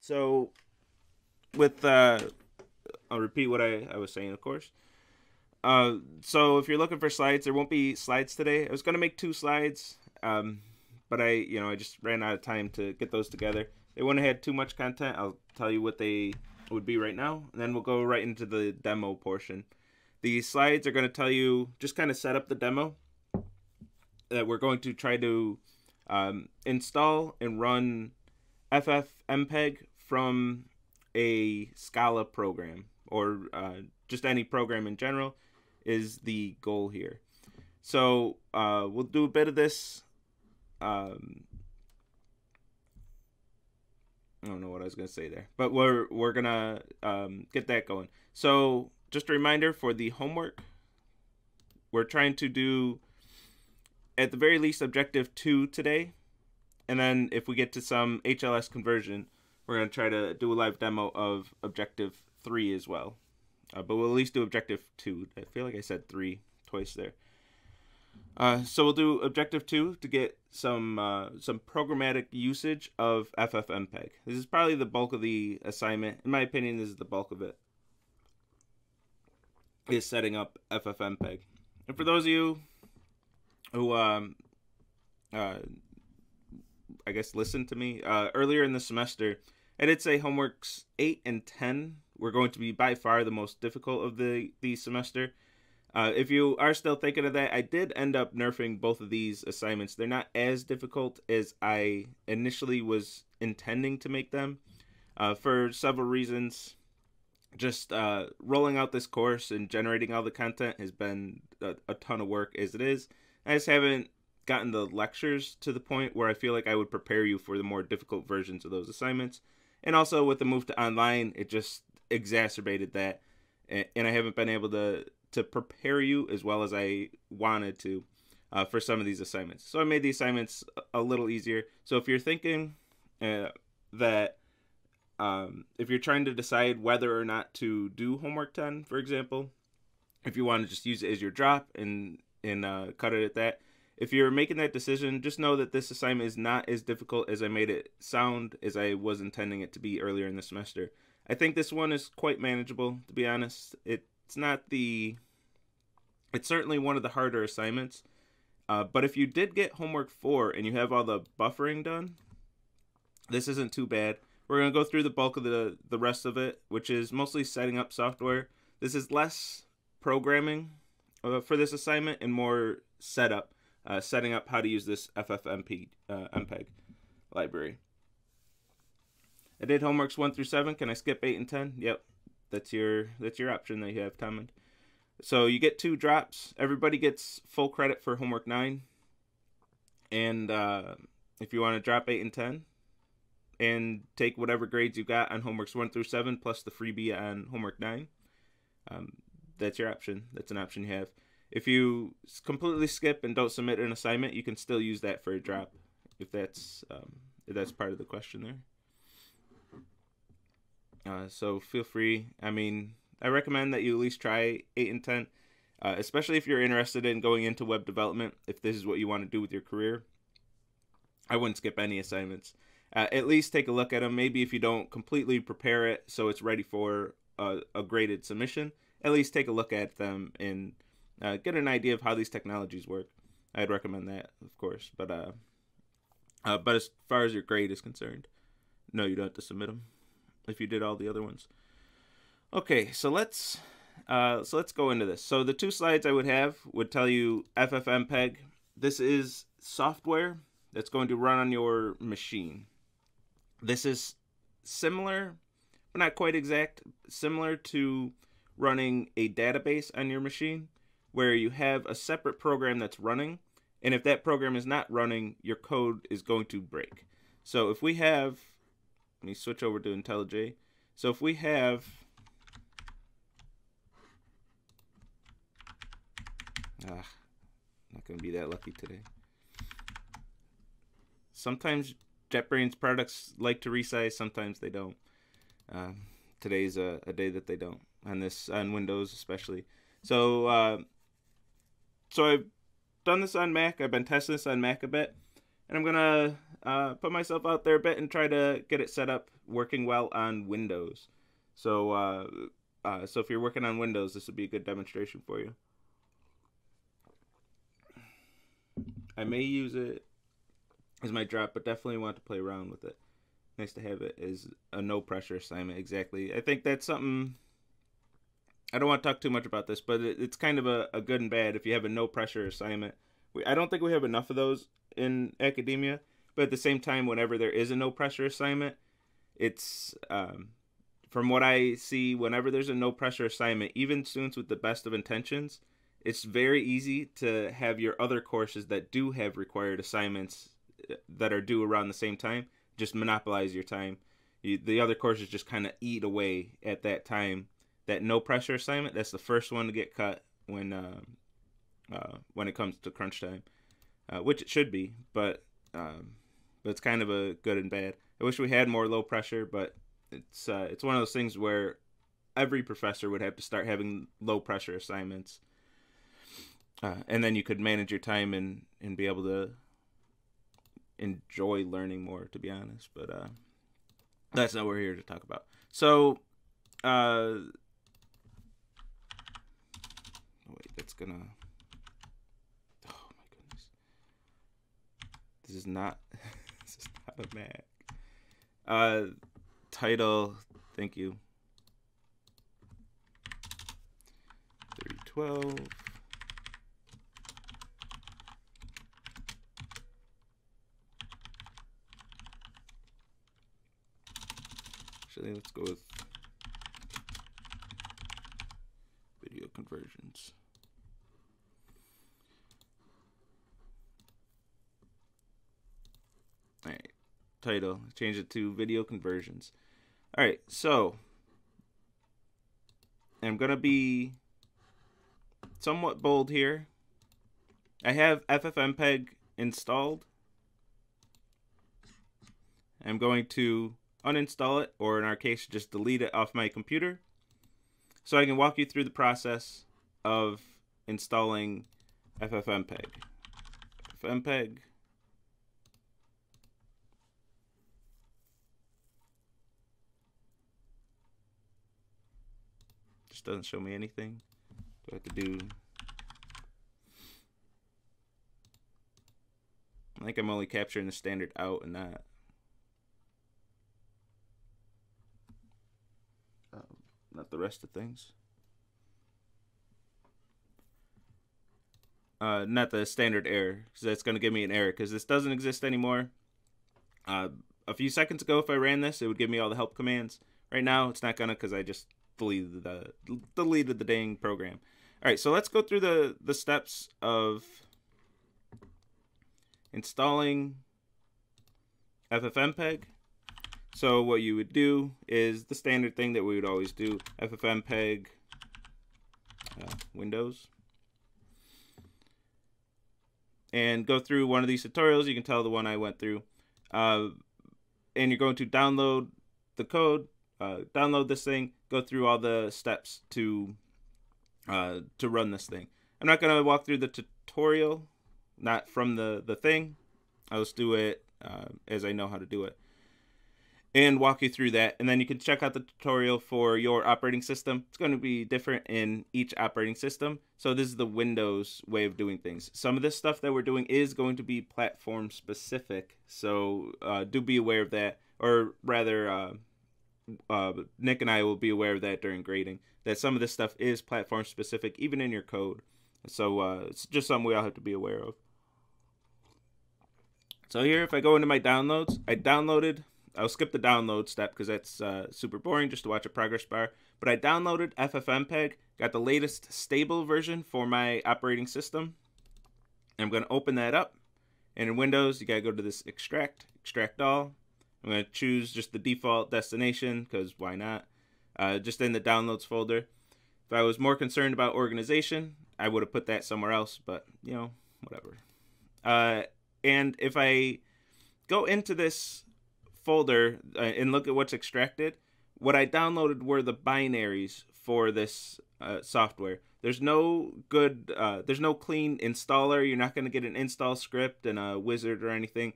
So with I'll repeat what I was saying, of course. So if you're looking for slides, there won't be slides today. I was gonna make 2 slides, but I just ran out of time to get those together. They wouldn't have had too much content. I'll tell you what they would be right now, and then we'll go right into the demo portion. The slides are going to tell you, just kind of set up the demo that we're going to try to install and run Ffmpeg from a Scala program, or just any program in general is the goal here. So we'll do a bit of this. I don't know what I was gonna say there, but we're gonna get that going. So just a reminder for the homework, we're trying to do at the very least objective 2 today, and then if we get to some HLS conversion, we're gonna try to do a live demo of objective 3 as well. But we'll at least do objective 2. I feel like I said 3 twice there. So we'll do objective 2 to get some programmatic usage of Ffmpeg. This is probably the bulk of the assignment. In my opinion, this is the bulk of it, is setting up Ffmpeg. And for those of you who I guess listened to me earlier in the semester, I did say homeworks 8 and 10 were going to be by far the most difficult of the semester. If you are still thinking of that, I did end up nerfing both of these assignments. They're not as difficult as I initially was intending to make them, for several reasons. Just rolling out this course and generating all the content has been a ton of work as it is. I just haven't gotten the lectures to the point where I feel like I would prepare you for the more difficult versions of those assignments. And also with the move to online, it just exacerbated that. And I haven't been able to prepare you as well as I wanted to for some of these assignments. So I made the assignments a little easier. So if you're thinking that if you're trying to decide whether or not to do homework 10, for example, if you want to just use it as your drop and cut it at that, if you're making that decision, just know that this assignment is not as difficult as I made it sound, as I was intending it to be earlier in the semester. I think this one is quite manageable, to be honest. It's certainly one of the harder assignments. But if you did get homework 4 and you have all the buffering done, this isn't too bad. We're going to go through the bulk of the rest of it, which is mostly setting up software. This is less programming for this assignment and more setup, setting up how to use this Ffmpeg library. I did homeworks 1 through 7. Can I skip 8 and 10? Yep, that's your option that you have, Tom. So you get 2 drops. Everybody gets full credit for homework 9. And if you want to drop 8 and 10 and take whatever grades you got on homeworks 1 through 7 plus the freebie on homework 9, that's your option. That's an option you have. If you completely skip and don't submit an assignment, you can still use that for a drop, if that's part of the question there. So feel free. I mean, I recommend that you at least try 8 and 10, especially if you're interested in going into web development. If this is what you want to do with your career, I wouldn't skip any assignments. At least take a look at them. Maybe if you don't completely prepare it so it's ready for a graded submission, at least take a look at them and get an idea of how these technologies work. I'd recommend that, of course. But as far as your grade is concerned, no, you don't have to submit them if you did all the other ones. Okay, so let's go into this. So the 2 slides I would tell you Ffmpeg. This is software that's going to run on your machine. This is similar, but not quite exact, similar to running a database on your machine, where you have a separate program that's running, and if that program is not running, your code is going to break. So if we have, let me switch over to IntelliJ. So if we have not going to be that lucky today. Sometimes JetBrains products like to resize, sometimes they don't. Today's a day that they don't, on Windows especially. So so I've done this on Mac. I've been testing this on Mac a bit. And I'm going to put myself out there a bit and try to get it set up working well on Windows. So, so if you're working on Windows, this would be a good demonstration for you. I may use it as my drop, but definitely want to play around with it. Nice to have it as a no pressure assignment. Exactly. I think that's something. I don't want to talk too much about this, but it's kind of a good and bad if you have a no pressure assignment. I don't think we have enough of those in academia, but at the same time, whenever there is a no pressure assignment, it's from what I see, whenever there's a no pressure assignment, even students with the best of intentions, it's very easy to have your other courses that do have required assignments that are due around the same time just monopolize your time. The other courses just kind of eat away at that time. That no pressure assignment, that's the first one to get cut when it comes to crunch time, which it should be, but it's kind of a good and bad. I wish we had more low pressure, but it's one of those things where every professor would have to start having low pressure assignments, and then you could manage your time and be able to enjoy learning more, to be honest. But that's not what we're here to talk about. So wait, that's gonna, oh my goodness, this is not a Mac. Title, thank you. 3012. Actually, let's go with video conversions. All right, title, change it to video conversions. All right, so I'm gonna be somewhat bold here. I have Ffmpeg installed. I'm going to uninstall it, or in our case, just delete it off my computer, so I can walk you through the process of installing Ffmpeg. Ffmpeg. Just doesn't show me anything. Do I have to do? I think I'm only capturing the standard out and not. Not the rest of things. Not the standard error, because that's going to give me an error, because this doesn't exist anymore. A few seconds ago, if I ran this, it would give me all the help commands. Right now, it's not going to, because I just deleted the dang program. All right, so let's go through the steps of installing Ffmpeg. So what you would do is the standard thing that we would always do, Ffmpeg Windows. And go through one of these tutorials. You can tell the one I went through. And you're going to download the code, download this thing, go through all the steps to run this thing. I'm not going to walk through the tutorial, not from the thing. I'll just do it as I know how to do it, and walk you through that. And then you can check out the tutorial for your operating system. It's going to be different in each operating system. So this is the Windows way of doing things. Some of this stuff that we're doing is going to be platform specific. So do be aware of that, or rather Nick and I will be aware of that during grading, that some of this stuff is platform specific, even in your code. So it's just something we all have to be aware of. So here, if I go into my downloads, I'll skip the download step because that's super boring just to watch a progress bar. But I downloaded Ffmpeg, got the latest stable version for my operating system. And I'm going to open that up. And in Windows, you got to go to this extract all. I'm going to choose just the default destination because why not? Just in the downloads folder. If I was more concerned about organization, I would have put that somewhere else, but you know, whatever. And if I go into this folder and look at what's extracted, what I downloaded were the binaries for this software. There's no good, there's no clean installer. You're not going to get an install script and a wizard or anything.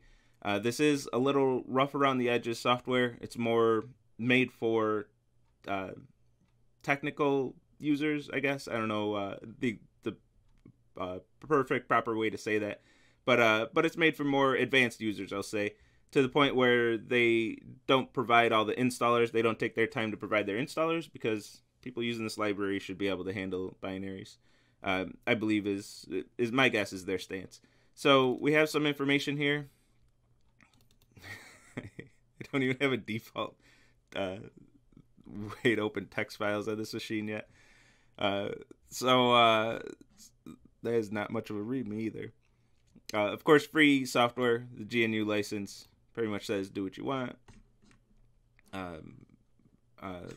This is a little rough around the edges software. It's more made for technical users, I guess. I don't know the perfect proper way to say that, but it's made for more advanced users, I'll say, to the point where they don't provide all the installers. They don't take their time to provide their installers because people using this library should be able to handle binaries. I believe is my guess is their stance. So we have some information here. I don't even have a default way to open text files on this machine yet. So that is not much of a readme either. Of course, free software. The GNU license pretty much says do what you want.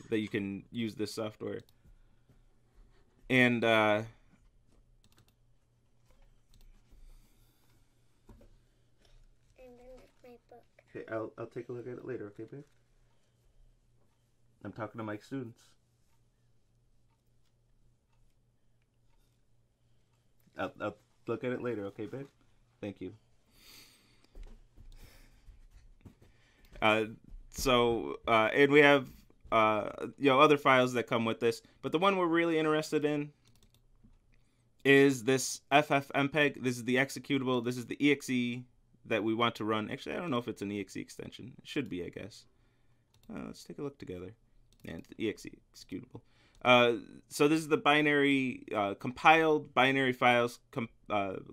That you can use this software. And And then my book. okay, I'll take a look at it later, okay, babe? I'm talking to my students. I'll look at it later, okay, babe? Thank you. And we have other files that come with this, but the one we're really interested in is this Ffmpeg. This is the executable. This is the exe that we want to run. Actually, I don't know if it's an exe extension. It should be, I guess. Let's take a look together. And it's the exe executable. So this is the binary compiled binary files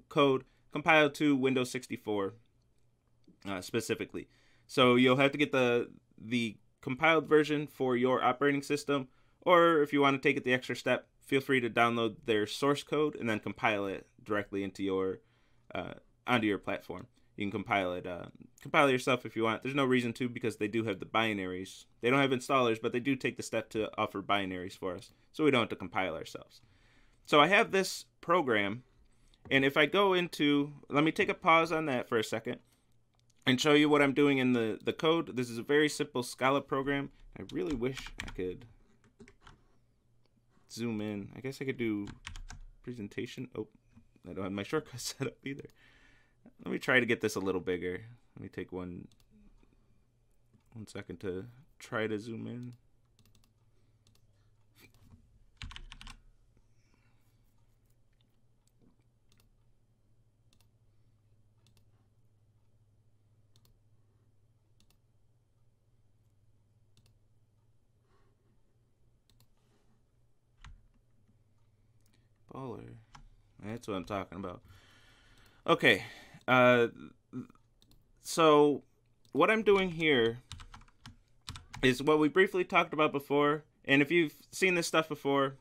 code compiled to Windows 64 specifically. So you'll have to get the compiled version for your operating system, or if you want to take it the extra step, feel free to download their source code and then compile it directly into your onto your platform. You can compile it yourself if you want. There's no reason to, because they do have the binaries. They don't have installers, but they do take the step to offer binaries for us, so we don't have to compile ourselves. So I have this program, and if I go into, let me take a pause on that for a second and show you what I'm doing in the code. This is a very simple Scala program. I really wish I could zoom in. I guess I could do presentation. Oh, I don't have my shortcuts set up either. Let me try to get this a little bigger. Let me take one second to try to zoom in. Baller. That's what I'm talking about. Okay. So what I'm doing here is what we briefly talked about before. And if you've seen this stuff before,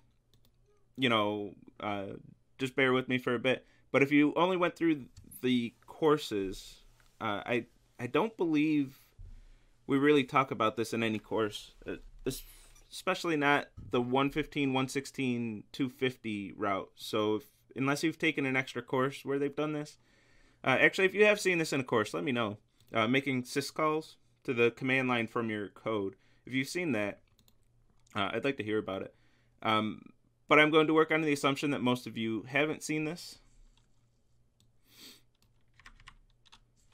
just bear with me for a bit. But if you only went through the courses, I don't believe we really talk about this in any course, especially not the 115, 116, 250 route. So unless you've taken an extra course where they've done this, actually, if you have seen this in a course, let me know. Making syscalls to the command line from your code. If you've seen that, I'd like to hear about it. But I'm going to work on the assumption that most of you haven't seen this.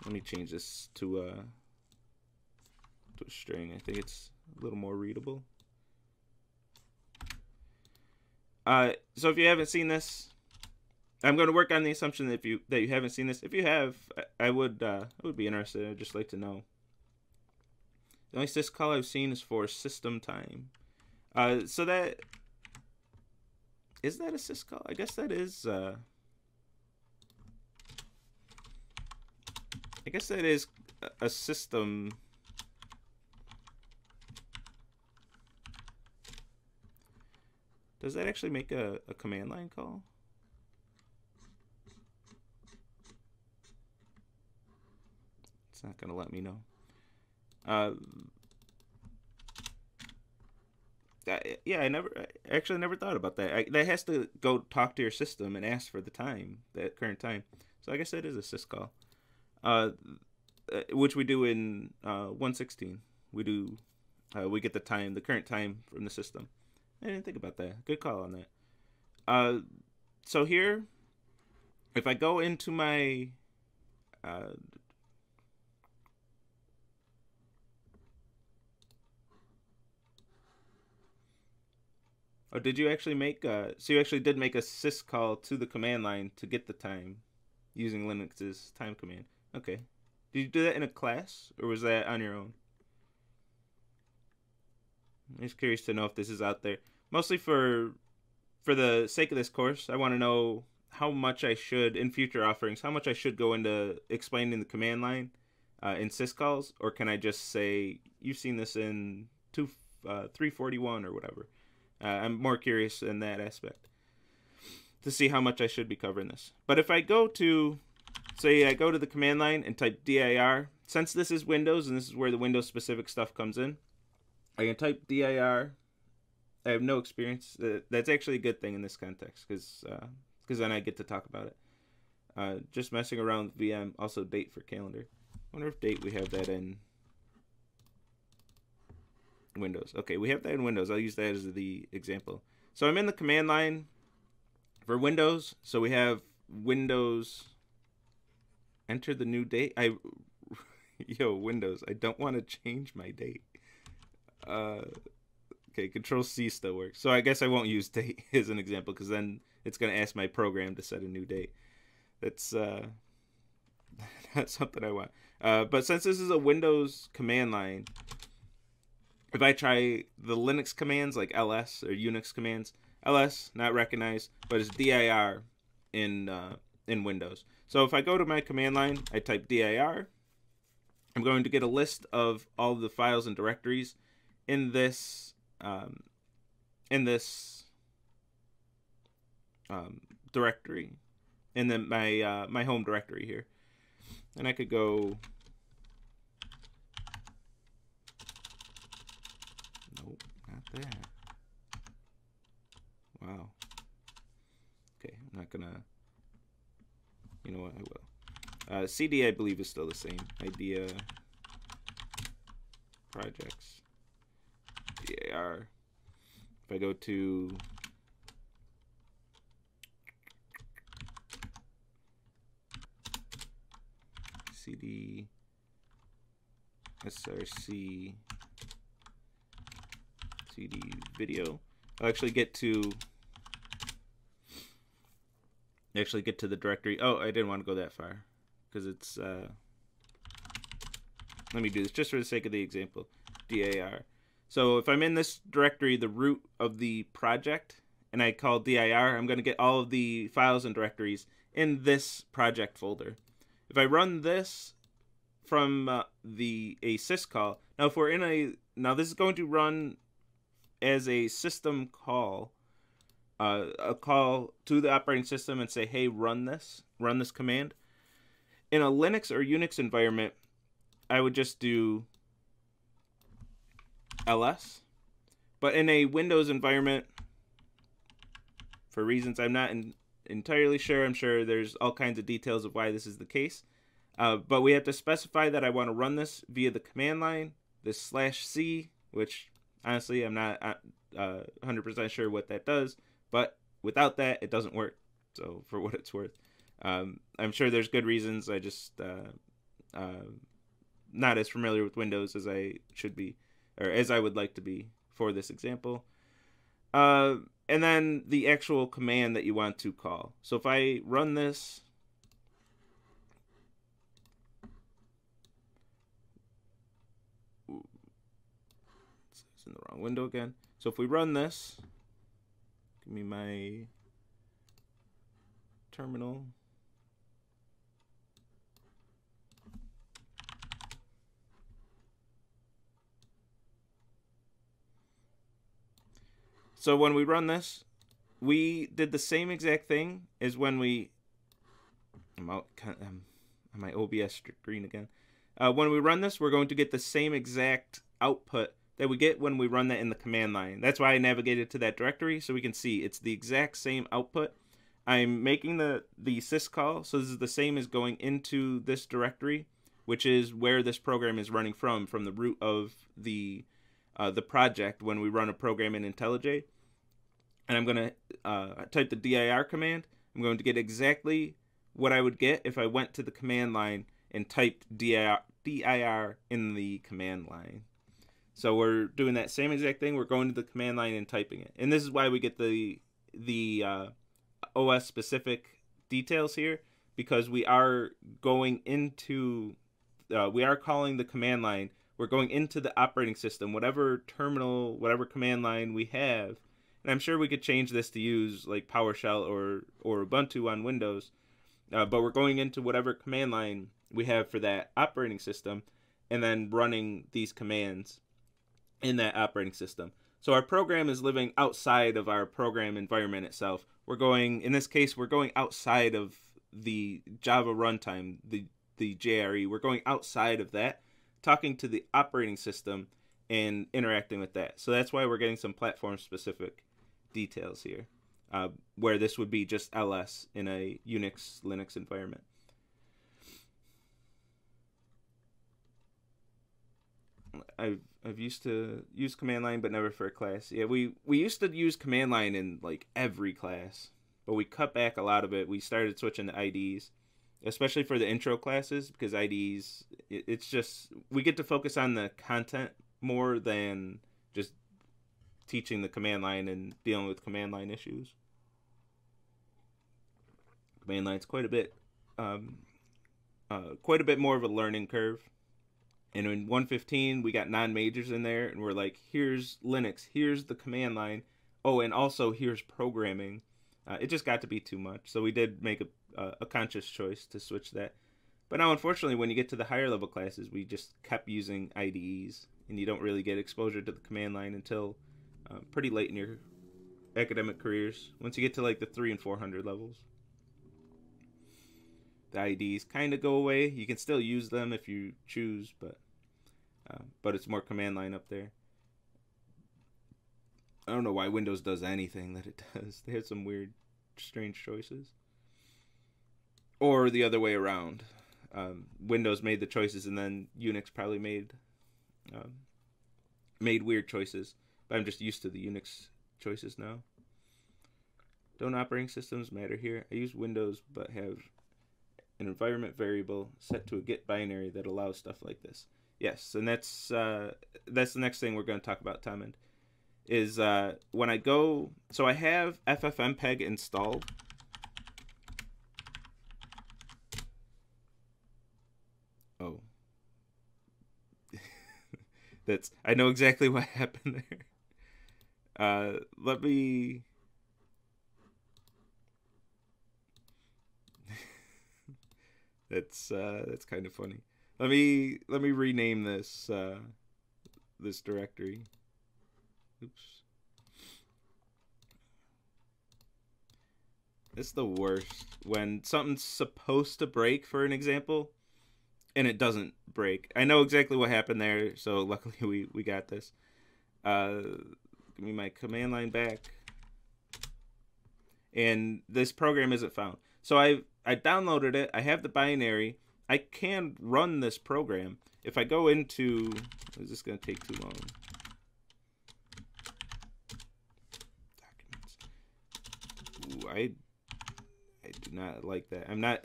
Let me change this to a string. I think it's a little more readable. So if you haven't seen this, I'm going to work on the assumption that you haven't seen this. If you have, I would be interested. I'd just like to know. The only syscall I've seen is for system time. So that is that a syscall? I guess that is. I guess that is a system. Does that actually make a command line call? It's not gonna let me know. Yeah, I never thought about that. That has to go talk to your system and ask for the time, the current time. So I guess that is a syscall, which we do in 116. We do we get the time, the current time from the system. I didn't think about that. Good call on that. So here, if I go into my oh, did you actually make so you actually did make a syscall to the command line to get the time using Linux's time command. Okay. Did you do that in a class, or was that on your own? I'm just curious to know if this is out there. Mostly for the sake of this course, I want to know how much I should, in future offerings, how much I should go into explaining the command line in syscalls, or can I just say, you've seen this in 341 or whatever. I'm more curious in that aspect to see how much I should be covering this. But if I go to, say I go to the command line and type dir, since this is Windows and this is where the Windows specific stuff comes in, I can type dir. I have no experience. That's actually a good thing in this context, because then I get to talk about it. Just messing around with VM. Also date for calendar. I wonder if date we have that in Windows. Okay, we have that in Windows. I'll use that as the example. So I'm in the command line for Windows. So we have Windows. Enter the new date. Windows. I don't want to change my date. Okay, Control C still works. So I guess I won't use date as an example, because then it's going to ask my program to set a new date. That's not something I want. But since this is a Windows command line, if I try the Linux commands like ls or Unix commands, ls not recognized, but it's dir in Windows. So if I go to my command line, I type dir, I'm going to get a list of all the files and directories in this directory, in my home directory here, and I could go. Nope, not there. Wow. Okay, I'm not gonna. You know what? I will. CD, I believe, is still the same. Idea projects. DAR. If I go to CD src CD video, I'll actually get to the directory. Oh, I didn't want to go that far because it's let me do this just for the sake of the example. DAR. So if I'm in this directory, the root of the project, and I call dir, I'm going to get all of the files and directories in this project folder. If I run this from a syscall, now if we're in now this is going to run as a system call, a call to the operating system and say, hey, run this command. In a Linux or Unix environment, I would just do ls, but in a Windows environment, for reasons I'm not entirely sure, I'm sure there's all kinds of details of why this is the case, but we have to specify that I want to run this via the command line, this /c, which honestly I'm not 100% sure what that does, but without that it doesn't work. So for what it's worth, I'm sure there's good reasons. I just not as familiar with Windows as I should be, or as I would like to be for this example. And then the actual command that you want to call. So if I run this, it's in the wrong window again. So if we run this, give me my terminal. So when we run this, we did the same exact thing as when we. I'm out on my OBS screen again. When we run this, we're going to get the same exact output that we get when we run that in the command line. That's why I navigated to that directory, so we can see it's the exact same output. I'm making the syscall, so this is the same as going into this directory, which is where this program is running from the root of the project when we run a program in IntelliJ. and I'm going to type the dir command. I'm going to get exactly what I would get if I went to the command line and typed dir in the command line. So we're doing that same exact thing. We're going to the command line and typing it. And this is why we get the OS specific details here, because we are going into, we are calling the command line. We're going into the operating system, whatever terminal, whatever command line we have. And I'm sure we could change this to use like PowerShell or Ubuntu on Windows. But we're going into whatever command line we have for that operating system and then running these commands in that operating system. So our program is living outside of our program environment itself. We're going, in this case, we're going outside of the Java runtime, the JRE. We're going outside of that, talking to the operating system and interacting with that. So that's why we're getting some platform-specific details here, where this would be just ls in a Unix, Linux environment. I've used to use command line, but never for a class. Yeah, we used to use command line in like every class, but we cut back a lot of it. We started switching to IDs, especially for the intro classes, because IDs, it's just, we get to focus on the content more than just teaching the command line and dealing with command line issues. Command line's quite a bit more of a learning curve. And in 1.15, we got non-majors in there, and we're like, here's Linux, here's the command line, oh, and also here's programming. It just got to be too much, so we did make a conscious choice to switch that. But now, unfortunately, when you get to the higher level classes, we just kept using IDEs, and you don't really get exposure to the command line until pretty late in your academic careers. Once you get to like the 300 and 400 levels, the IDs kind of go away. You can still use them if you choose, but it's more command line up there. I don't know why Windows does anything that it does. They had some weird, strange choices. Or the other way around. Windows made the choices, and then Unix probably made weird choices. But I'm just used to the Unix choices now. Don't operating systems matter here? I use Windows, but have an environment variable set to a get binary that allows stuff like this. Yes, and that's the next thing we're going to talk about, Tamand, is when I go, so I have Ffmpeg installed. Oh. I know exactly what happened there. Let me... That's kind of funny. Let me rename this this directory. Oops. It's the worst when something's supposed to break, for an example, and it doesn't break. I know exactly what happened there, so luckily we got this. Give me my command line back. And this program isn't found. So I downloaded it. I have the binary. I can run this program. If I go into... Is this going to take too long? Documents. Ooh, I do not like that. I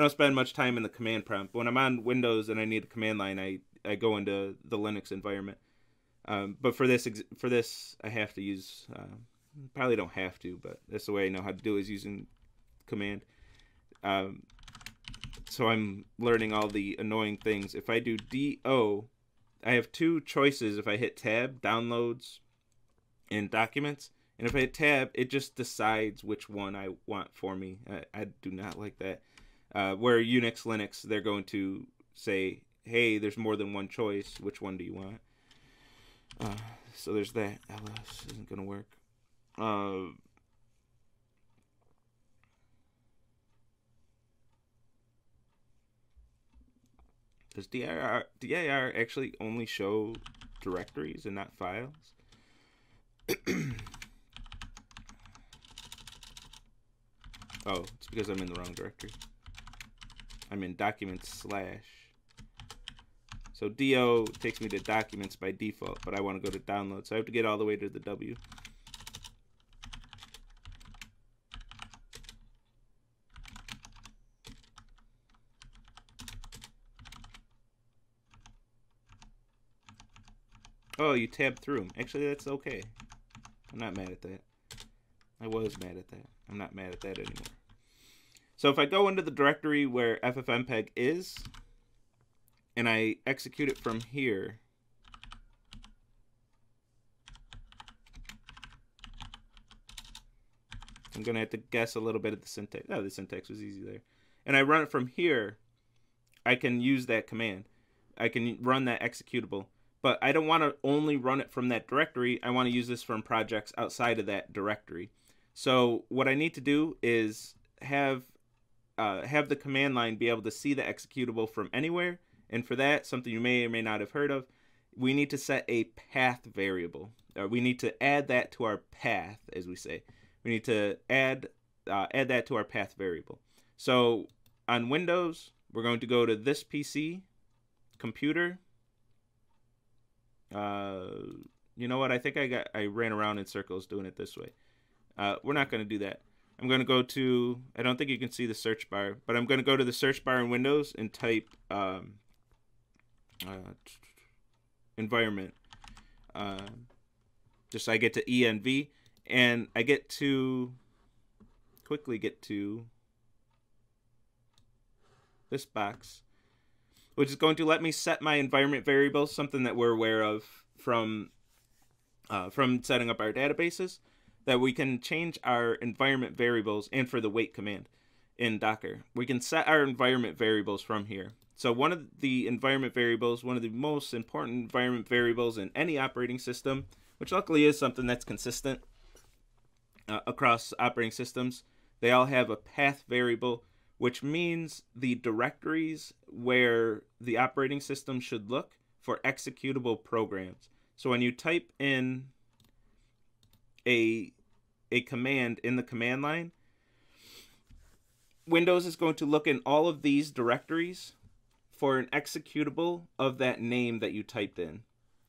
don't spend much time in the command prompt. When I'm on Windows and I need a command line, I go into the Linux environment. But for this, I have to use... probably don't have to, but that's the way I know how to do it, is using command. So I'm learning all the annoying things. If I do do, I have two choices. If I hit tab, downloads and documents, and if I hit tab, it just decides which one I want for me. I do not like that. Where Unix, Linux, they're going to say, hey, there's more than one choice. Which one do you want? So there's that. ls isn't going to work. Does dir actually only show directories and not files? Oh, it's because I'm in the wrong directory. I'm in documents /. So do takes me to documents by default, but I want to go to download, so I have to get all the way to the W. Oh, you tabbed through them. Actually, that's okay. I'm not mad at that. I was mad at that. I'm not mad at that anymore. So if I go into the directory where ffmpeg is, and I execute it from here, I'm going to have to guess a little bit of the syntax. Oh, the syntax was easy there. And I run it from here, I can use that command. I can run that executable. But I don't want to only run it from that directory. I want to use this from projects outside of that directory. So what I need to do is have the command line be able to see the executable from anywhere. And for that, something you may or may not have heard of, we need to set a path variable. We need to add that to our path, as we say. We need to add that to our path variable. So on Windows, we're going to go to this PC, computer. You know what? I think I ran around in circles doing it this way. We're not going to do that. I'm going to go to, I don't think you can see the search bar, but I'm going to go to the search bar in Windows and type environment. Just so I get to env, and I quickly get to this box, which is going to let me set my environment variables, something that we're aware of from setting up our databases, that we can change our environment variables, and for the wait command in Docker, we can set our environment variables from here. So one of the environment variables, one of the most important environment variables in any operating system, which luckily is something that's consistent across operating systems, they all have a path variable, which means the directories where the operating system should look for executable programs. So when you type in a command in the command line, Windows is going to look in all of these directories for an executable of that name that you typed in.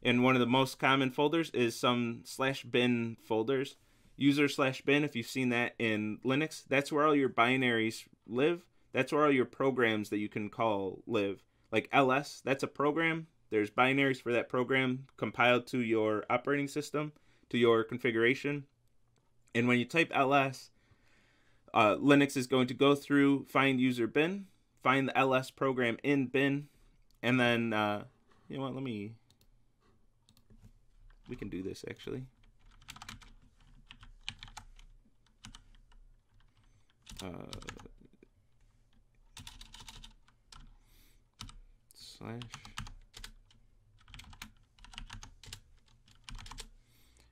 And one of the most common folders is some /bin folders. User/bin, if you've seen that in Linux, that's where all your binaries live. That's where all your programs that you can call live. Like ls, that's a program. There's binaries for that program compiled to your operating system, to your configuration. And when you type ls, Linux is going to go through, find user bin, find the ls program in bin, and then, you know what, we can do this actually. /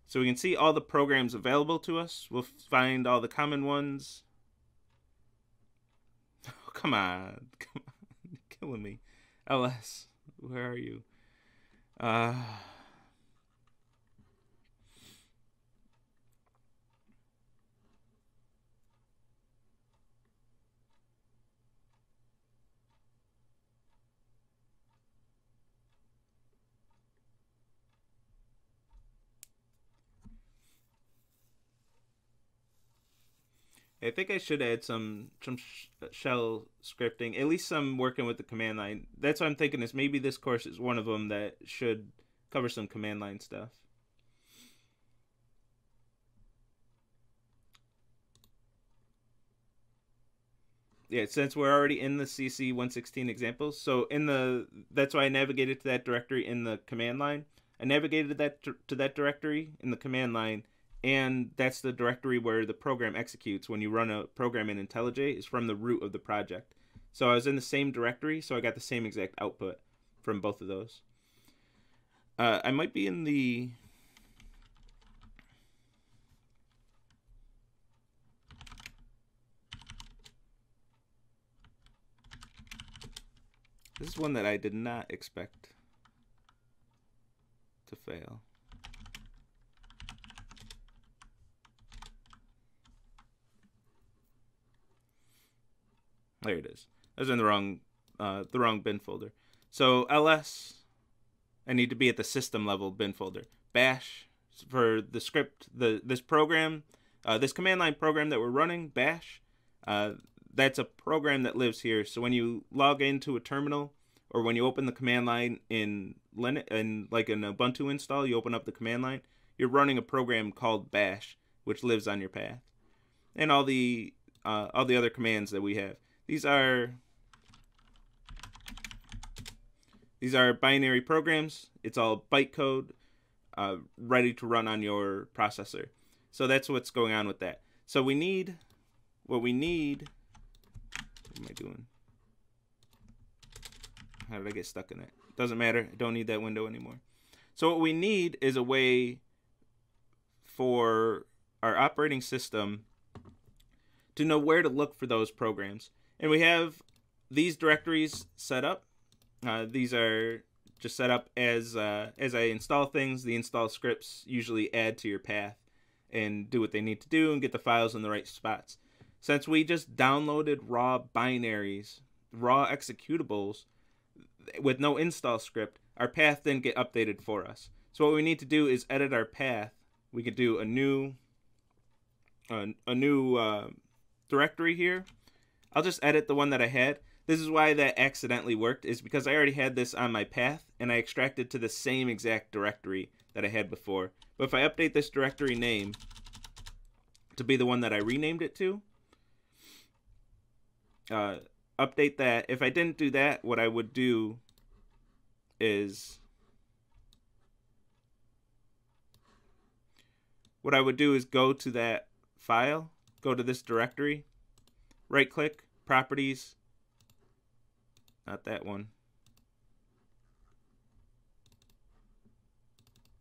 So we can see all the programs available to us. We'll find all the common ones. Oh, come on. You're killing me. ls, where are you? I think I should add some shell scripting, at least some working with the command line. That's what I'm thinking, is maybe this course is one of them that should cover some command line stuff. Yeah, since we're already in the CC 116 examples, so that's why I navigated to that directory in the command line. I navigated to that directory in the command line, and that's the directory where the program executes when you run a program in IntelliJ, is from the root of the project. So I was in the same directory, so I got the same exact output from both of those. I might be in the... This is one that I did not expect to fail. There it is. I was in the wrong bin folder. So ls, I need to be at the system level bin folder. Bash for the script, this program, this command line program that we're running, bash. That's a program that lives here. So when you log into a terminal or when you open the command line in Linux, in like an Ubuntu install, you open up the command line, you're running a program called bash, which lives on your path, and all the other commands that we have. These are binary programs. It's all bytecode, ready to run on your processor. So that's what's going on with that. So what am I doing? How did I get stuck in it? Doesn't matter. I don't need that window anymore. So what we need is a way for our operating system to know where to look for those programs. And we have these directories set up. These are just set up as I install things. The install scripts usually add to your path and do what they need to do and get the files in the right spots. Since we just downloaded raw binaries, raw executables with no install script, our path didn't get updated for us. So what we need to do is edit our path. We could do a new directory here. I'll just edit the one that I had. This is why that accidentally worked, is because I already had this on my path and I extracted to the same exact directory that I had before. But if I update this directory name to be the one that I renamed it to, update that. If I didn't do that, what I would do is go to that file, go to this directory, right click, properties, not that one.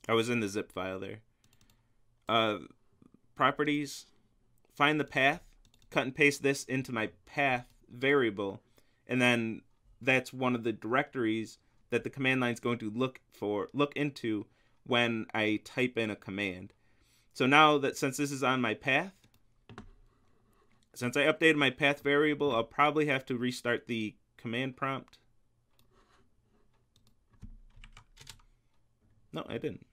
I was in the zip file there. Properties, find the path, cut and paste this into my path variable, and then that's one of the directories that the command line is going to look into when I type in a command. So now that since this is on my path, since I updated my path variable, I'll probably have to restart the command prompt. No, I didn't.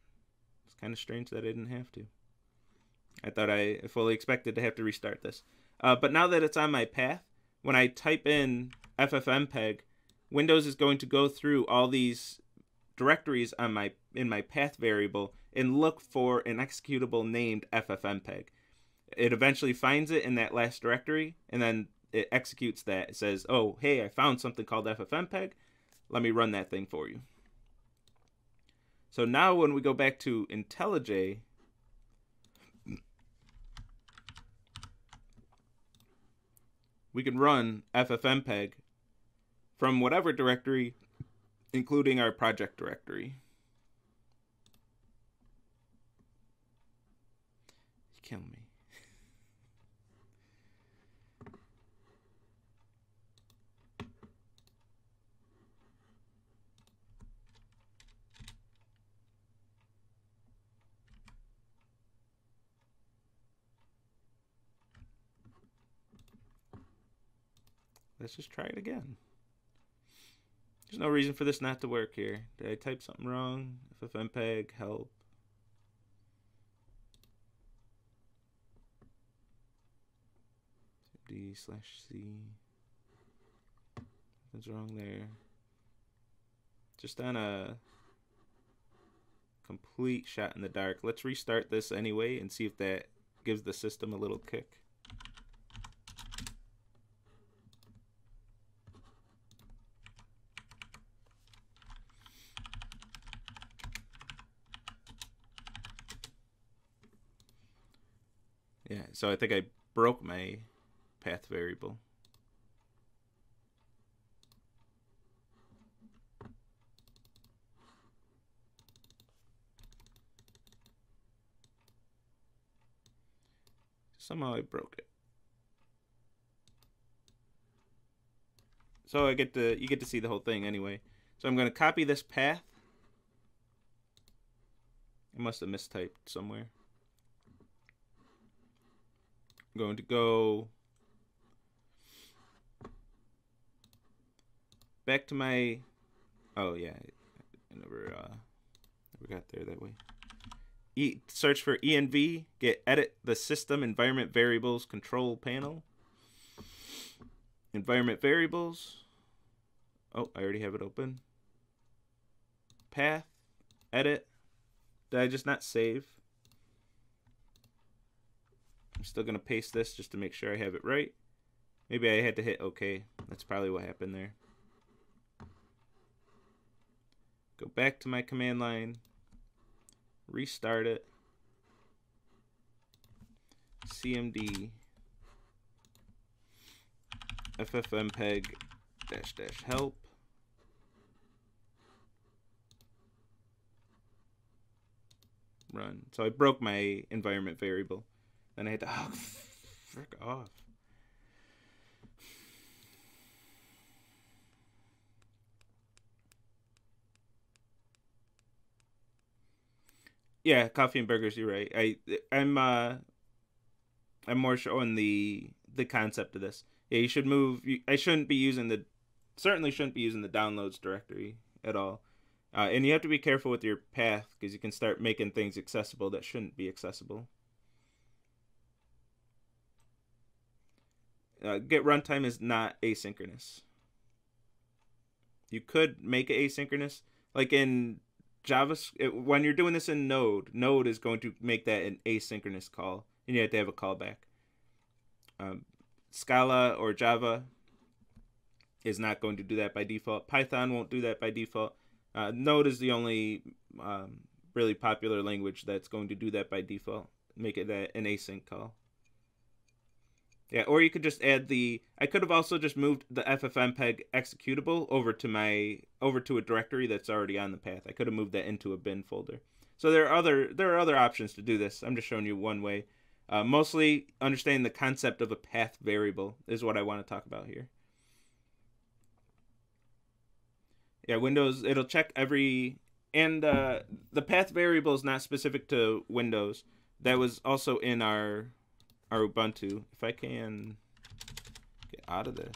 It's kind of strange that I didn't have to. I thought I fully expected to have to restart this. But now that it's on my path, when I type in ffmpeg, Windows is going to go through all these directories on in my path variable and look for an executable named ffmpeg. It eventually finds it in that last directory, and then it executes that. It says, oh, hey, I found something called ffmpeg. Let me run that thing for you. So now when we go back to IntelliJ, we can run ffmpeg from whatever directory, including our project directory. You kill me. Let's just try it again. There's no reason for this not to work here. Did I type something wrong? Ffmpeg help. D/C. What's wrong there? Just on a complete shot in the dark. Let's restart this anyway and see if that gives the system a little kick. Yeah, so I think I broke my path variable. Somehow I broke it. So you get to see the whole thing anyway. So I'm going to copy this path. I must have mistyped somewhere. I'm going to go back to my, oh yeah, I never got there that way. Search for env, edit the system environment variables control panel. Environment variables. Oh, I already have it open. Path, edit. Did I just not save? I'm still going to paste this just to make sure I have it right. Maybe I had to hit OK. That's probably what happened there. Go back to my command line. Restart it. cmd ffmpeg -- help. Run. So I broke my environment variable. Then I had to, oh, frick off. Yeah, coffee and burgers. You're right. I'm more showing the concept of this. Yeah, you should move. I shouldn't be using certainly shouldn't be using the downloads directory at all. And you have to be careful with your path because you can start making things accessible that shouldn't be accessible. Get runtime is not asynchronous. You could make it asynchronous, like in Java. When you're doing this in Node is going to make that an asynchronous call, and you have to have a callback. Scala or Java is not going to do that by default. Python won't do that by default. Node is the only really popular language that's going to do that by default. Make it an async call. Yeah, or you could just add I could have also just moved the ffmpeg executable over to a directory that's already on the path. I could have moved that into a bin folder. So there are other options to do this. I'm just showing you one way. Mostly understanding the concept of a path variable is what I want to talk about here. Yeah, Windows, it'll check every, and the path variable is not specific to Windows. That was also in our Ubuntu. If I can get out of this.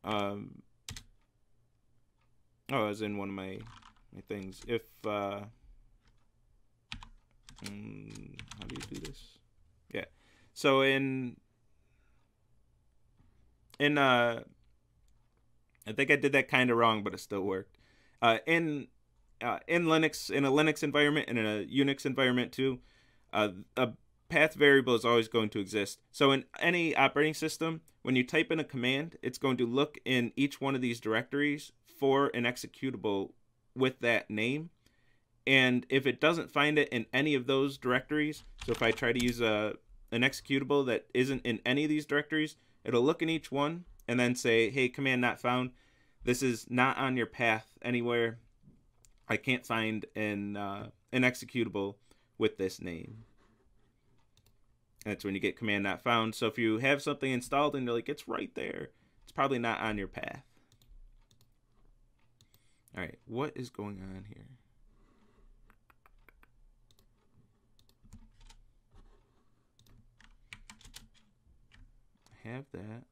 Oh, I was in one of my things. If how do you do this? Yeah. So in I think I did that kind of wrong, but it still worked. In Linux, in a Linux environment and in a Unix environment too, a path variable is always going to exist. So in any operating system, when you type in a command, it's going to look in each one of these directories for an executable with that name. And if it doesn't find it in any of those directories, so if I try to use an executable that isn't in any of these directories, it'll look in each one and then say, hey, command not found. This is not on your path anywhere. I can't find an executable with this name. And that's when you get command not found. So if you have something installed and you're like, it's right there, it's probably not on your path. All right, what is going on here? I have that.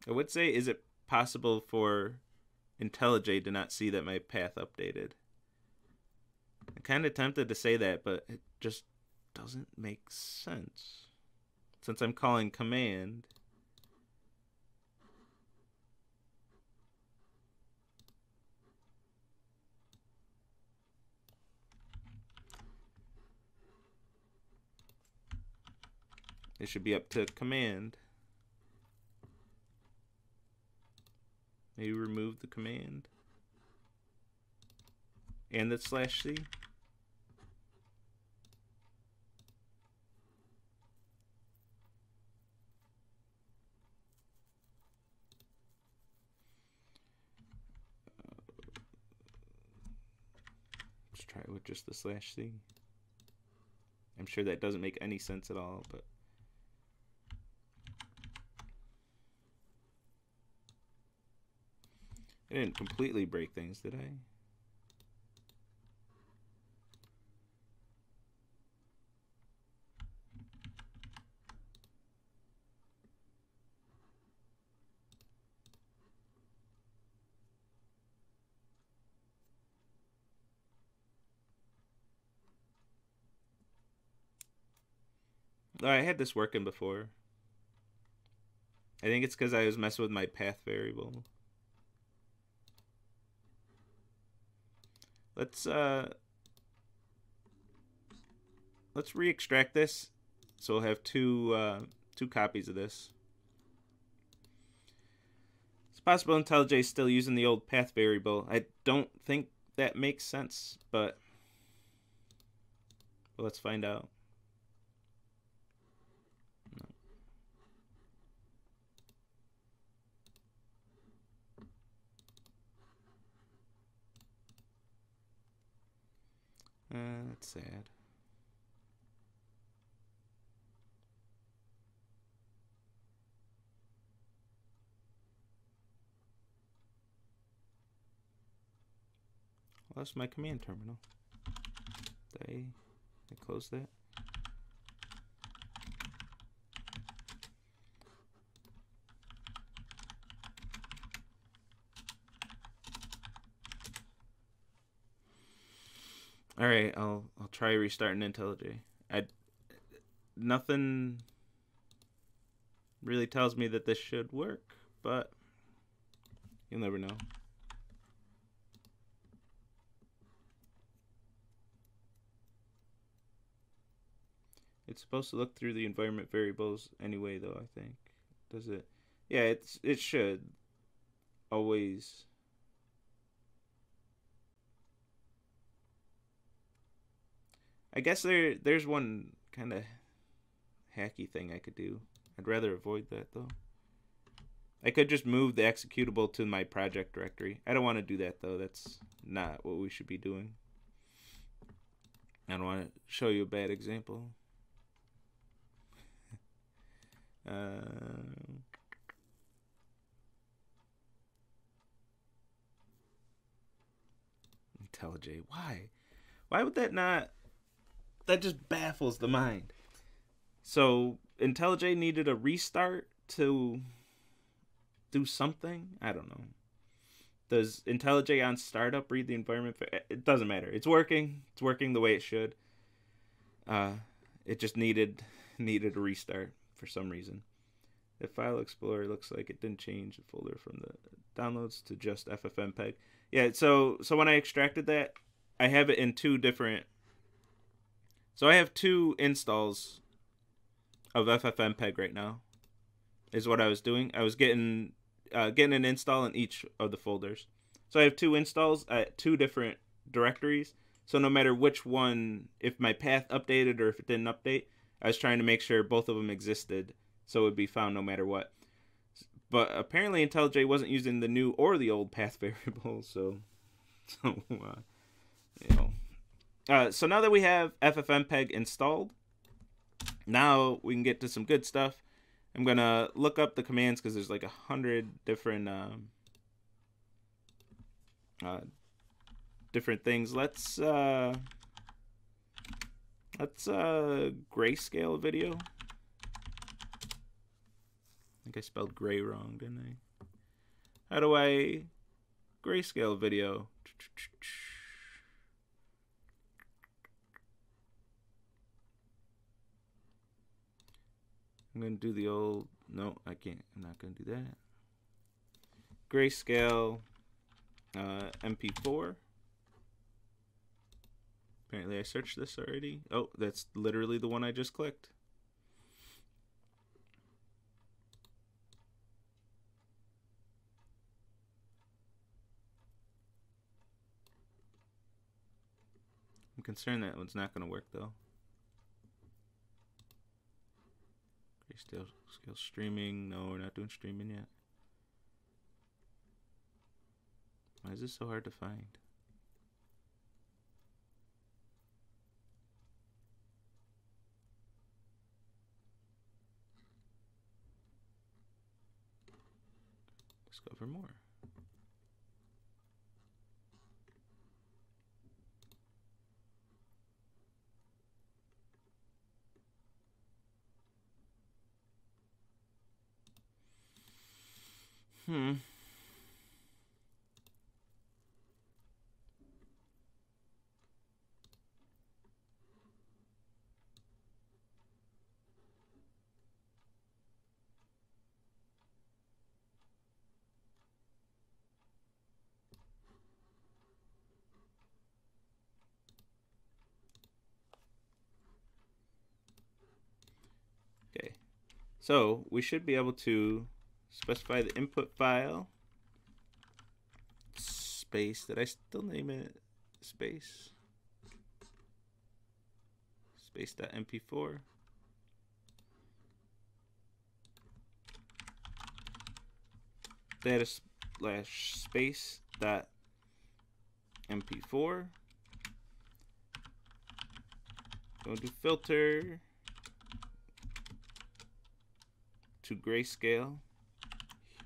I would say, is it possible for IntelliJ to not see that my path updated? I'm kind of tempted to say that, but it just doesn't make sense. Since I'm calling command. It should be up to command. Maybe remove the command. And the /c. Let's try it with just the /c. I'm sure that doesn't make any sense at all, but I didn't completely break things, did I? I had this working before. I think it's because I was messing with my path variable. Let's re-extract this, so we'll have two copies of this. It's possible IntelliJ is still using the old path variable. I don't think that makes sense, but let's find out. That's sad. Well, that's my command terminal. Did I close that? All right, I'll try restarting IntelliJ. Nothing really tells me that this should work, but you'll never know. It's supposed to look through the environment variables anyway, though, I think. Does it? Yeah, it should always. I guess there's one kind of hacky thing I could do. I'd rather avoid that, though. I could just move the executable to my project directory. I don't want to do that, though. That's not what we should be doing. I don't want to show you a bad example. IntelliJ, why? Why would that not? That just baffles the mind. So IntelliJ needed a restart to do something? I don't know. Does IntelliJ on startup read the environment? It doesn't matter. It's working. It's working the way it should. It just needed a restart for some reason. The file explorer looks like it didn't change the folder from the downloads to just Ffmpeg. Yeah, so when I extracted that, I have it in two different. So I have two installs of Ffmpeg right now. Is what I was doing. I was getting an install in each of the folders. So I have two installs at two different directories. So no matter which one, if my path updated or if it didn't update, I was trying to make sure both of them existed, so it would be found no matter what. But apparently IntelliJ wasn't using the new or the old path variable, so so now that we have Ffmpeg installed, now we can get to some good stuff. I'm gonna look up the commands because there's like 100 different different things. Let's grayscale video. I think I spelled gray wrong, didn't I? How do I grayscale video? I'm going to do the old, no, I can't, I'm not going to do that. Grayscale Mp4. Apparently I searched this already. Oh, that's literally the one I just clicked. I'm concerned that one's not going to work though. Grayscale streaming. No, we're not doing streaming yet. Why is this so hard to find? Discover more. So we should be able to specify the input file space. Did I still name it space? Space.mp4. Data slash space dot mp4. Going to filter to grayscale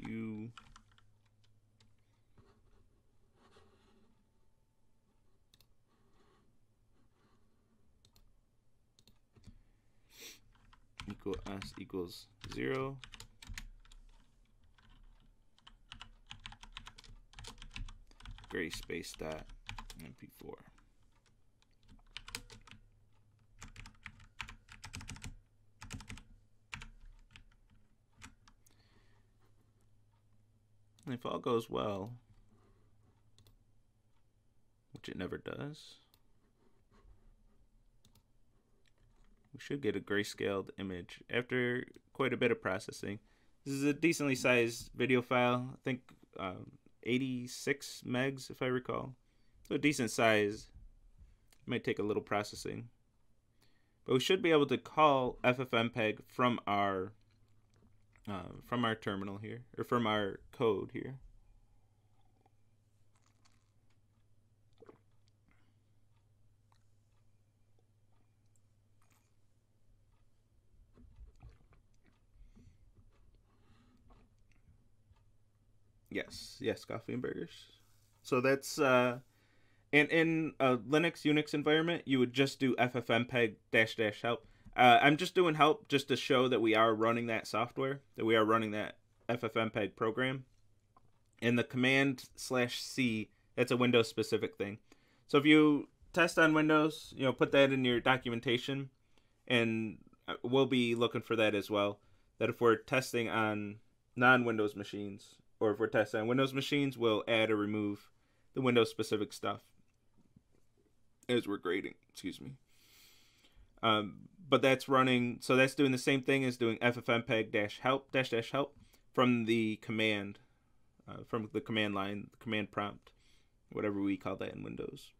hue. Equal s equals 0. Gray space dot mp4. And if all goes well, which it never does, we should get a grayscaled image after quite a bit of processing. This is a decently sized video file, I think 86 megs if I recall. So a decent size. Might take a little processing. But we should be able to call ffmpeg from our terminal here, or from our code here. Yes, coffee and burgers. So that's in a Linux Unix environment, you would just do ffmpeg -- help. I'm just doing help just to show that we are running that software, that we are running that ffmpeg program. And the command /c, that's a Windows specific thing. So if you test on Windows, put that in your documentation, and we'll be looking for that as well. That if we're testing on non-Windows machines, or if we're testing on Windows machines, we'll add or remove the Windows specific stuff as we're grading, excuse me. But that's running, so that's doing the same thing as doing ffmpeg -help -help from the command, from the command line, command prompt, whatever we call that in Windows.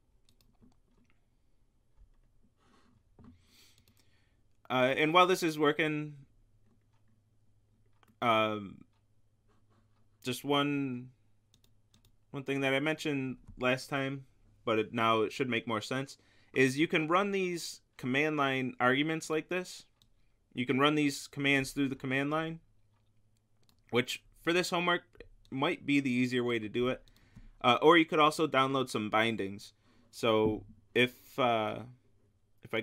And while this is working, just one thing that I mentioned last time, but now it should make more sense, is you can run these command line arguments like this. You can run these commands through the command line, which for this homework might be the easier way to do it. Or you could also download some bindings. So if I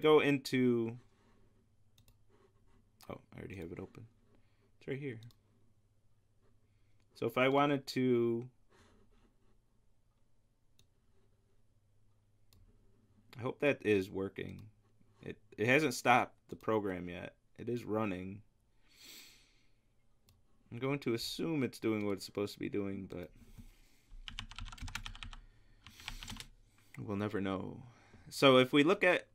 go into, oh, I already have it open. It's right here. So if I wanted to, I hope that is working. It hasn't stopped the program yet. It is running. I'm going to assume it's doing what it's supposed to be doing, but we'll never know. So if we look at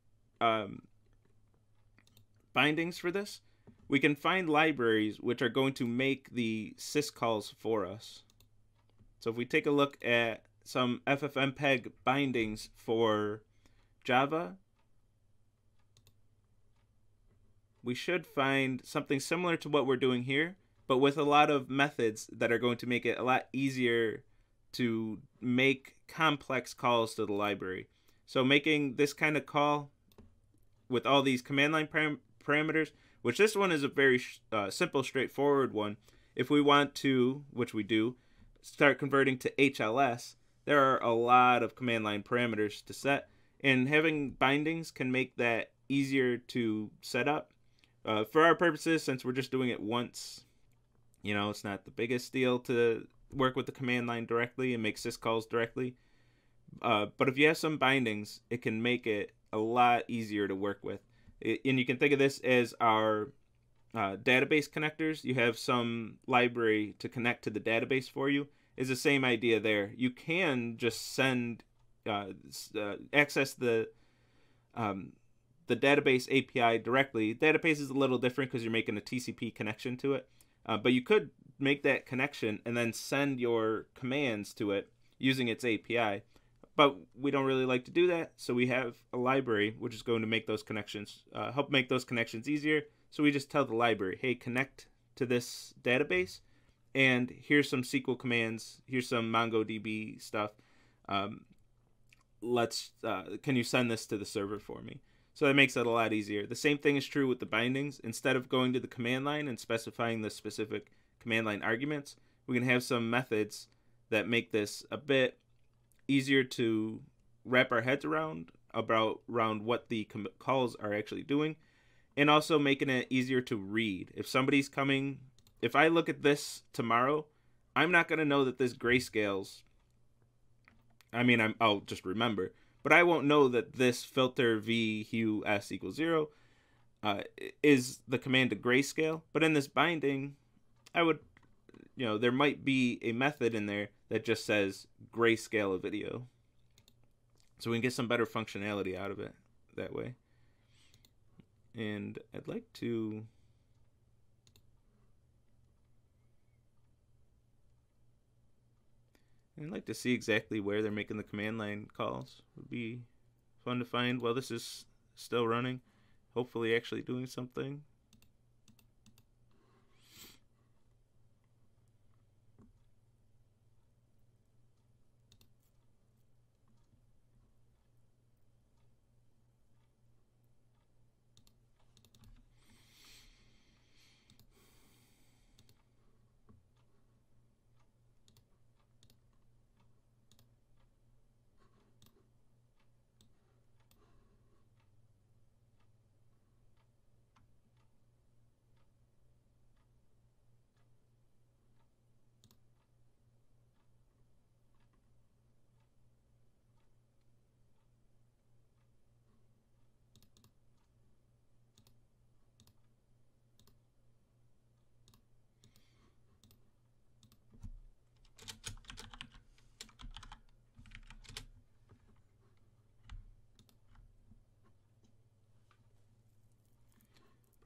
bindings for this, we can find libraries which are going to make the syscalls for us. So if we take a look at some ffmpeg bindings for Java, we should find something similar to what we're doing here, but with a lot of methods that are going to make it a lot easier to make complex calls to the library. So making this kind of call with all these command line parameters, which this one is a very simple, straightforward one. If we want to, which we do, start converting to HLS, there are a lot of command line parameters to set, and having bindings can make that easier to set up. For our purposes, since we're just doing it once, it's not the biggest deal to work with the command line directly and make syscalls directly. But if you have some bindings, it can make it a lot easier to work with. And you can think of this as our database connectors. You have some library to connect to the database for you. Is the same idea there. You can just send, access the the database API directly. Database is a little different because you're making a TCP connection to it. But you could make that connection and then send your commands to it using its API. But we don't really like to do that, so we have a library which is going to make those connections, help make those connections easier. So we just tell the library, hey, connect to this database, and here's some SQL commands, here's some MongoDB stuff. Can you send this to the server for me? So that makes it a lot easier. The same thing is true with the bindings. Instead of going to the command line and specifying the specific command line arguments, we can have some methods that make this a bit easier to wrap our heads around what the calls are actually doing, and also making it easier to read. If I look at this tomorrow, I'm not going to know that this grayscales. I'll just remember, but I won't know that this filter v hue s equals 0 is the command to grayscale. But in this binding, I would, there might be a method in there that just says grayscale a video. So we can get some better functionality out of it that way. And I'd like to see exactly where they're making the command line calls. Would be fun to find while this is still running. Hopefully actually doing something.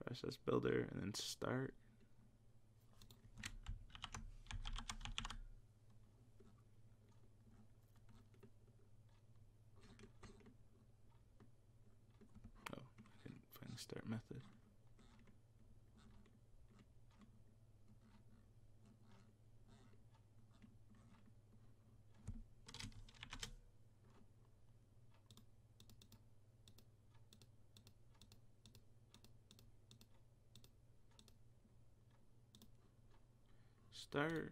Process builder and then start. Oh, I couldn't find the start method. Start.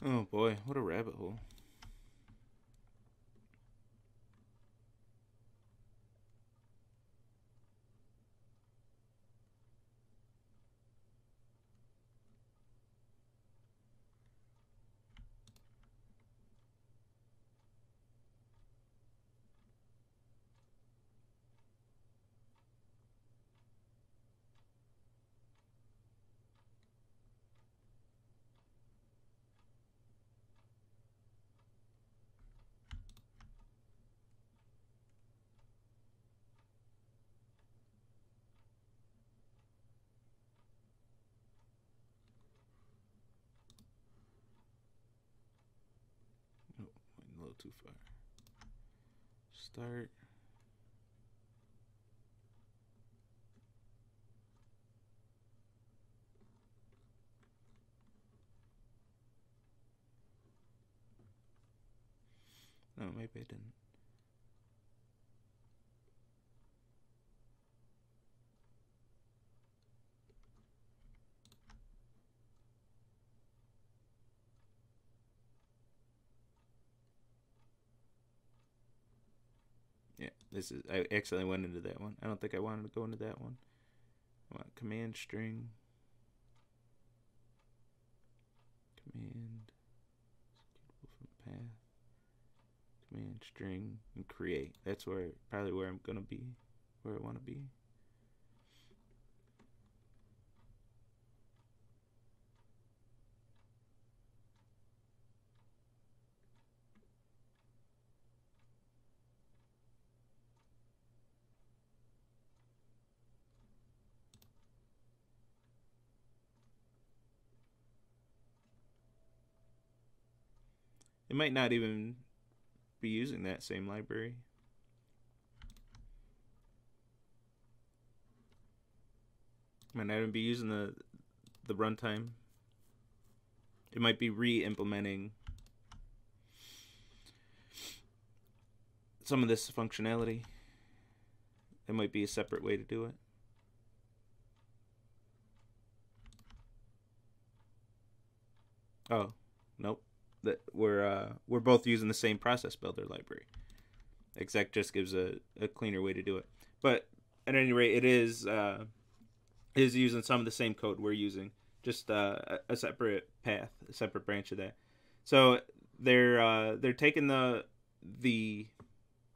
Oh boy, what a rabbit hole. Oh, went a little too far. Start. No, maybe I didn't. Yeah, I accidentally went into that one. I don't think I wanted to go into that one. I want command string. Command. From path. Command string and create. That's probably where I'm gonna be where I want to be. It might not even be using that same library. Might not even be using the runtime. It might be re-implementing some of this functionality. It might be a separate way to do it. Oh, nope. That we're both using the same process builder library. Exec just gives a cleaner way to do it. But at any rate, it is using some of the same code we're using, just a separate path, a separate branch of that. So they're taking the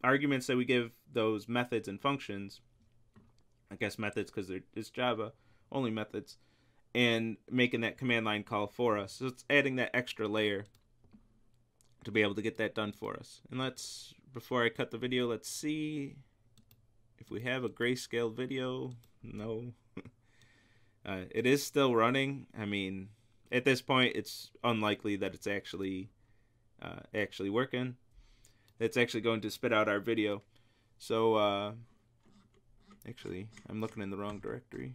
arguments that we give those methods and functions, I guess methods because it's Java only methods, and making that command line call for us. So it's adding that extra layer to be able to get that done for us. And before I cut the video, let's see if we have a grayscale video. No. It is still running. I mean, at this point, it's unlikely that it's actually working. It's actually going to spit out our video. So, actually, I'm looking in the wrong directory.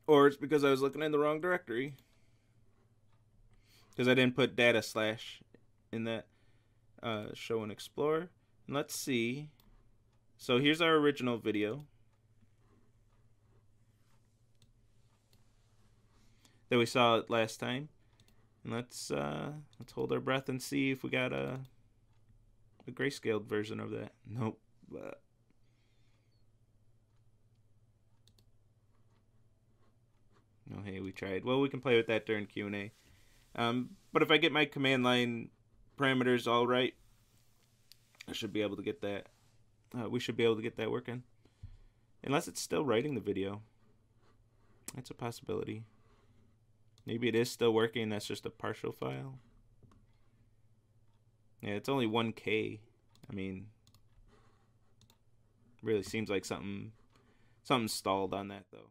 Or it's because I was looking in the wrong directory. Because I didn't put data / in that show and explore. And let's see. So here's our original video that we saw last time. And let's hold our breath and see if we got a grayscaled version of that. Nope. Oh, hey, we tried. Well, we can play with that during Q&A. But if I get my command line parameters all right, I should be able to get that. We should be able to get that working. Unless it's still writing the video. That's a possibility. Maybe it is still working. That's just a partial file. Yeah, it's only 1K. I mean, really seems like something stalled on that though.